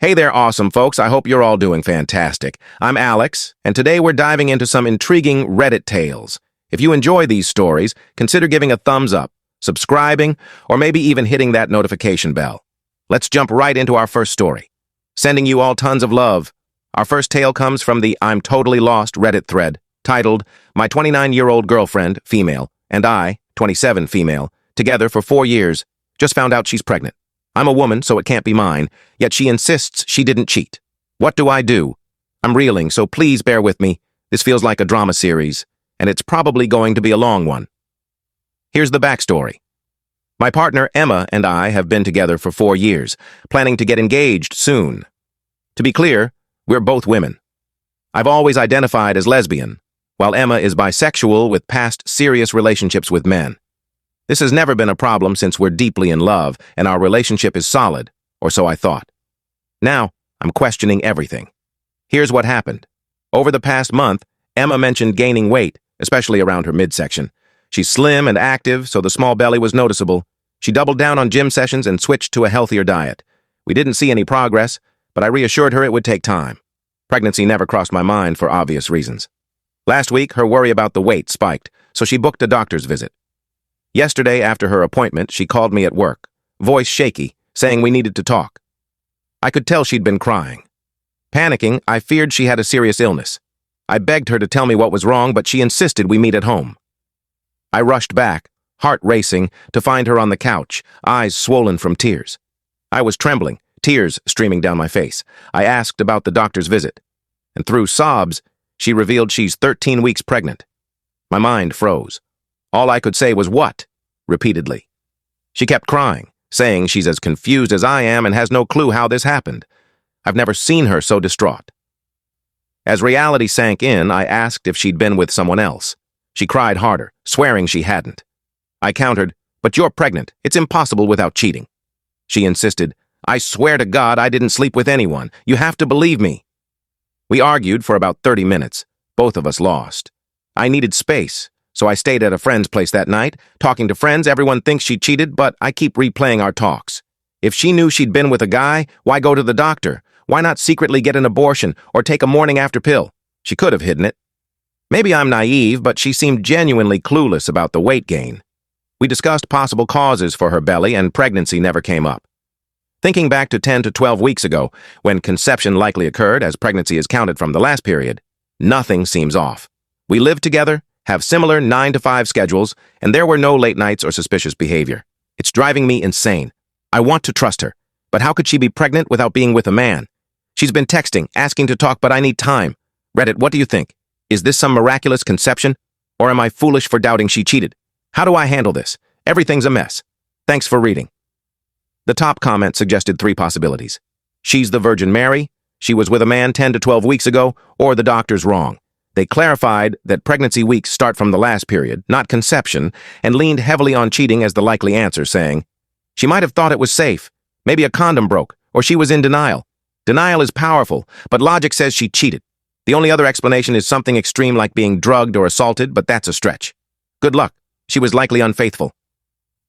Hey there, awesome folks. I hope you're all doing fantastic. I'm Alex, and today we're diving into some intriguing Reddit tales. If you enjoy these stories, consider giving a thumbs up, subscribing, or maybe even hitting that notification bell. Let's jump right into our first story. Sending you all tons of love. Our first tale comes from the I'm Totally Lost Reddit thread, titled, My 29-year-old girlfriend, female, and I, 27, female, together for 4 years, just found out she's pregnant. I'm a woman, so it can't be mine, yet she insists she didn't cheat. What do I do? I'm reeling, so please bear with me. This feels like a drama series, and it's probably going to be a long one. Here's the backstory. My partner, Emma, and I have been together for 4 years, planning to get engaged soon. To be clear, we're both women. I've always identified as lesbian, while Emma is bisexual with past serious relationships with men. This has never been a problem since we're deeply in love and our relationship is solid, or so I thought. Now, I'm questioning everything. Here's what happened. Over the past month, Emma mentioned gaining weight, especially around her midsection. She's slim and active, so the small belly was noticeable. She doubled down on gym sessions and switched to a healthier diet. We didn't see any progress, but I reassured her it would take time. Pregnancy never crossed my mind for obvious reasons. Last week, her worry about the weight spiked, so she booked a doctor's visit. Yesterday, after her appointment, she called me at work, voice shaky, saying we needed to talk. I could tell she'd been crying. Panicking, I feared she had a serious illness. I begged her to tell me what was wrong, but she insisted we meet at home. I rushed back, heart racing, to find her on the couch, eyes swollen from tears. I was trembling, tears streaming down my face. I asked about the doctor's visit, and through sobs, she revealed she's 13 weeks pregnant. My mind froze. All I could say was, "What?" repeatedly. She kept crying, saying she's as confused as I am and has no clue how this happened. I've never seen her so distraught. As reality sank in, I asked if she'd been with someone else. She cried harder, swearing she hadn't. I countered, "But you're pregnant. It's impossible without cheating." She insisted, "I swear to God I didn't sleep with anyone. You have to believe me." We argued for about 30 minutes, both of us lost. I needed space, so I stayed at a friend's place that night. Talking to friends, everyone thinks she cheated, but I keep replaying our talks. If she knew she'd been with a guy, why go to the doctor? Why not secretly get an abortion or take a morning after pill? She could have hidden it. Maybe I'm naive, but she seemed genuinely clueless about the weight gain. We discussed possible causes for her belly, and pregnancy never came up. Thinking back to 10 to 12 weeks ago, when conception likely occurred as pregnancy is counted from the last period, nothing seems off. We live together, have similar 9 to 5 schedules, and there were no late nights or suspicious behavior. It's driving me insane. I want to trust her, but how could she be pregnant without being with a man? She's been texting, asking to talk, but I need time. Reddit, what do you think? Is this some miraculous conception? Or am I foolish for doubting she cheated? How do I handle this? Everything's a mess. Thanks for reading. The top comment suggested 3 possibilities. She's the Virgin Mary, she was with a man 10 to 12 weeks ago, or the doctor's wrong. They clarified that pregnancy weeks start from the last period, not conception, and leaned heavily on cheating as the likely answer, saying, she might have thought it was safe. Maybe a condom broke, or she was in denial. Denial is powerful, but logic says she cheated. The only other explanation is something extreme like being drugged or assaulted, but that's a stretch. Good luck. She was likely unfaithful.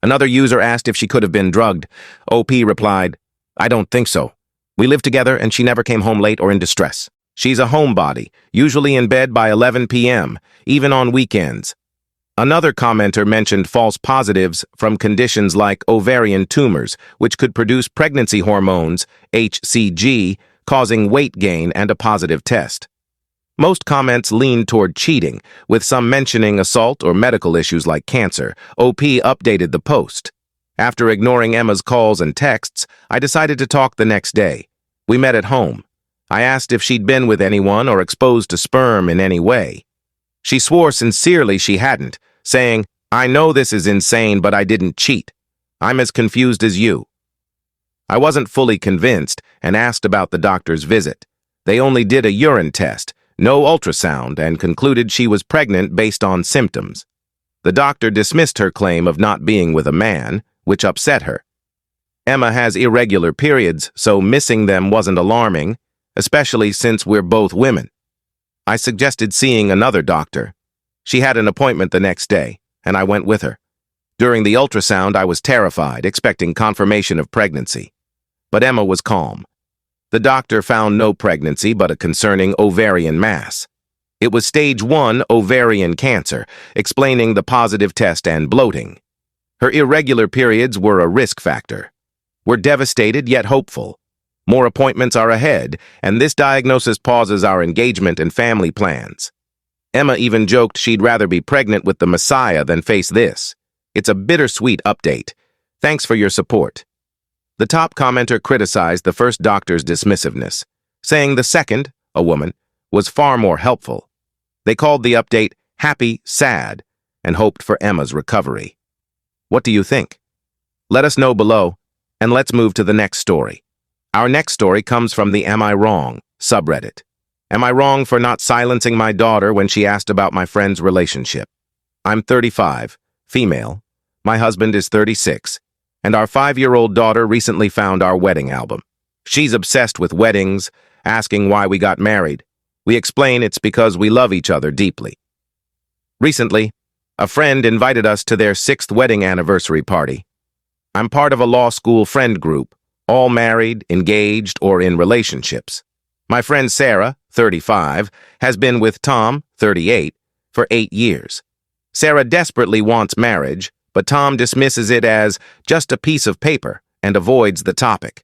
Another user asked if she could have been drugged. OP replied, I don't think so. We lived together and she never came home late or in distress. She's a homebody, usually in bed by 11 p.m., even on weekends. Another commenter mentioned false positives from conditions like ovarian tumors, which could produce pregnancy hormones, HCG, causing weight gain and a positive test. Most comments leaned toward cheating, with some mentioning assault or medical issues like cancer. OP updated the post. After ignoring Emma's calls and texts, I decided to talk the next day. We met at home. I asked if she'd been with anyone or exposed to sperm in any way. She swore sincerely she hadn't, saying, I know this is insane, but I didn't cheat. I'm as confused as you. I wasn't fully convinced and asked about the doctor's visit. They only did a urine test, no ultrasound, and concluded she was pregnant based on symptoms. The doctor dismissed her claim of not being with a man, which upset her. Emma has irregular periods, so missing them wasn't alarming, especially since we're both women. I suggested seeing another doctor. She had an appointment the next day, and I went with her. During the ultrasound, I was terrified, expecting confirmation of pregnancy. But Emma was calm. The doctor found no pregnancy but a concerning ovarian mass. It was stage 1 ovarian cancer, explaining the positive test and bloating. Her irregular periods were a risk factor. We're devastated yet hopeful. More appointments are ahead, and this diagnosis pauses our engagement and family plans. Emma even joked she'd rather be pregnant with the Messiah than face this. It's a bittersweet update. Thanks for your support. The top commenter criticized the first doctor's dismissiveness, saying the second, a woman, was far more helpful. They called the update happy, sad, and hoped for Emma's recovery. What do you think? Let us know below, and let's move to the next story. Our next story comes from the Am I Wrong subreddit. Am I wrong for not silencing my daughter when she asked about my friend's relationship? I'm 35, female. My husband is 36, and our 5-year-old daughter recently found our wedding album. She's obsessed with weddings, asking why we got married. We explain it's because we love each other deeply. Recently, a friend invited us to their 6th wedding anniversary party. I'm part of a law school friend group, all married, engaged, or in relationships. My friend Sarah, 35, has been with Tom, 38, for 8 years. Sarah desperately wants marriage, but Tom dismisses it as just a piece of paper and avoids the topic.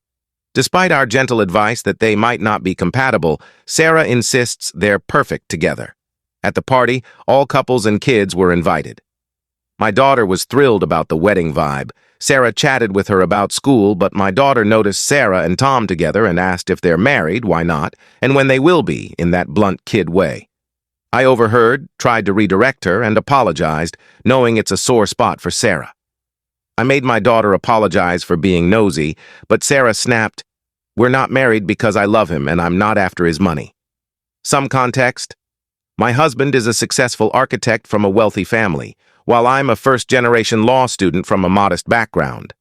Despite our gentle advice that they might not be compatible, Sarah insists they're perfect together. At the party, all couples and kids were invited. My daughter was thrilled about the wedding vibe. Sarah chatted with her about school, but my daughter noticed Sarah and Tom together and asked if they're married, why not, and when they will be, in that blunt kid way. I overheard, tried to redirect her, and apologized, knowing it's a sore spot for Sarah. I made my daughter apologize for being nosy, but Sarah snapped, "We're not married because I love him and I'm not after his money." Some context? My husband is a successful architect from a wealthy family, while I'm a first-generation law student from a modest background.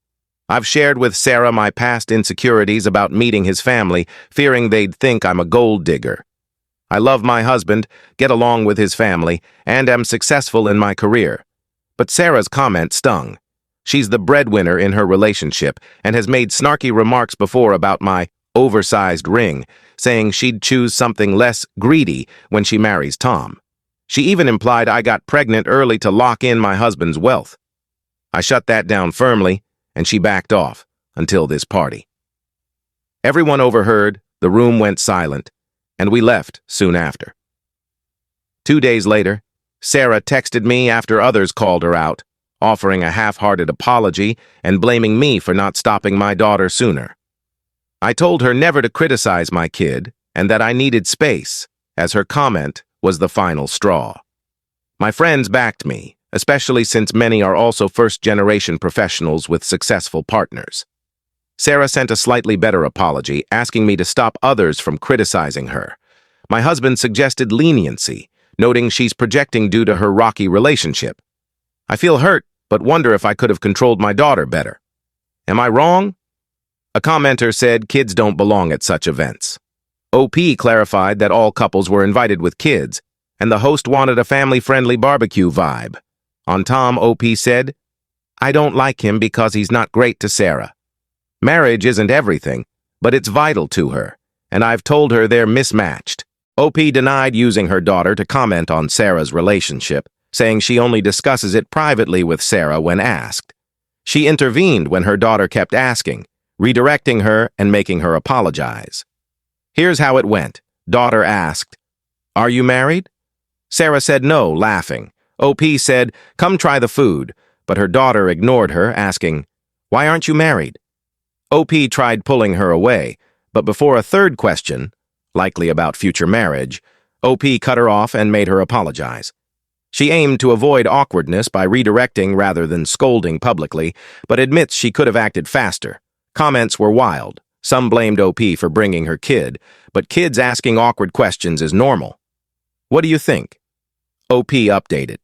I've shared with Sarah my past insecurities about meeting his family, fearing they'd think I'm a gold digger. I love my husband, get along with his family, and am successful in my career. But Sarah's comment stung. She's the breadwinner in her relationship and has made snarky remarks before about my oversized ring, saying she'd choose something less greedy when she marries Tom. She even implied I got pregnant early to lock in my husband's wealth. I shut that down firmly, and she backed off until this party. Everyone overheard, the room went silent, and we left soon after. 2 days later, Sarah texted me after others called her out, offering a half-hearted apology and blaming me for not stopping my daughter sooner. I told her never to criticize my kid and that I needed space, as her comment was the final straw. My friends backed me, especially since many are also first-generation professionals with successful partners. Sarah sent a slightly better apology, asking me to stop others from criticizing her. My husband suggested leniency, noting she's projecting due to her rocky relationship. I feel hurt, but wonder if I could have controlled my daughter better. Am I wrong? A commenter said kids don't belong at such events. OP clarified that all couples were invited with kids, and the host wanted a family-friendly barbecue vibe. On Tom, OP said, "I don't like him because he's not great to Sarah. Marriage isn't everything, but it's vital to her, and I've told her they're mismatched." OP denied using her daughter to comment on Sarah's relationship, saying she only discusses it privately with Sarah when asked. She intervened when her daughter kept asking, redirecting her and making her apologize. Here's how it went. Daughter asked, "Are you married?" Sarah said no, laughing. OP said, "Come try the food," but her daughter ignored her, asking, "Why aren't you married?" OP tried pulling her away, but before a third question, likely about future marriage, OP cut her off and made her apologize. She aimed to avoid awkwardness by redirecting rather than scolding publicly, but admits she could have acted faster. Comments were wild. Some blamed OP for bringing her kid, but kids asking awkward questions is normal. What do you think? OP updated.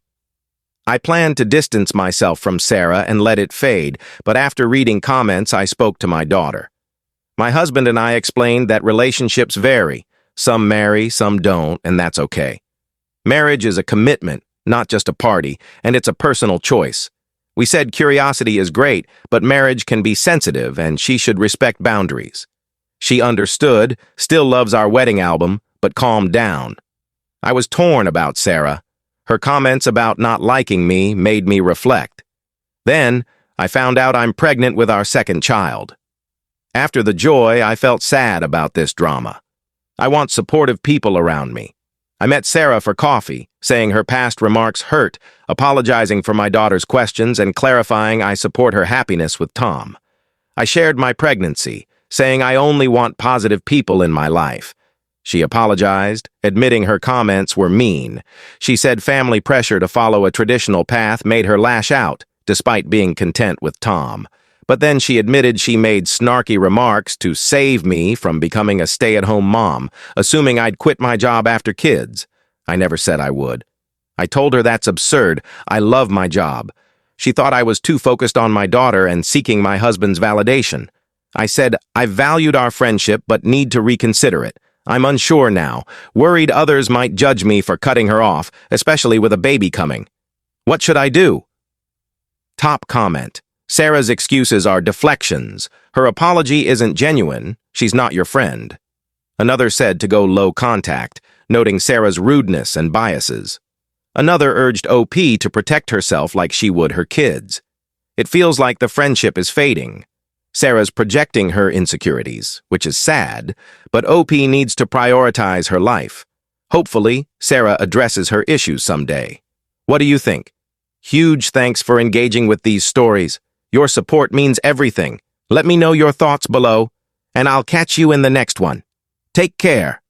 I planned to distance myself from Sarah and let it fade, but after reading comments, I spoke to my daughter. My husband and I explained that relationships vary. Some marry, some don't, and that's okay. Marriage is a commitment, not just a party, and it's a personal choice. We said curiosity is great, but marriage can be sensitive and she should respect boundaries. She understood, still loves our wedding album, but calmed down. I was torn about Sarah. Her comments about not liking me made me reflect. Then, I found out I'm pregnant with our second child. After the joy, I felt sad about this drama. I want supportive people around me. I met Sarah for coffee, saying her past remarks hurt, apologizing for my daughter's questions and clarifying I support her happiness with Tom. I shared my pregnancy, saying I only want positive people in my life. She apologized, admitting her comments were mean. She said family pressure to follow a traditional path made her lash out, despite being content with Tom. But then she admitted she made snarky remarks to save me from becoming a stay-at-home mom, assuming I'd quit my job after kids. I never said I would. I told her that's absurd. I love my job. She thought I was too focused on my daughter and seeking my husband's validation. I said, I valued our friendship but need to reconsider it. I'm unsure now, worried others might judge me for cutting her off, especially with a baby coming. What should I do? Top comment. Sarah's excuses are deflections. Her apology isn't genuine. She's not your friend. Another said to go low contact, noting Sarah's rudeness and biases. Another urged OP to protect herself like she would her kids. It feels like the friendship is fading. Sarah's projecting her insecurities, which is sad, but OP needs to prioritize her life. Hopefully, Sarah addresses her issues someday. What do you think? Huge thanks for engaging with these stories. Your support means everything. Let me know your thoughts below, and I'll catch you in the next one. Take care.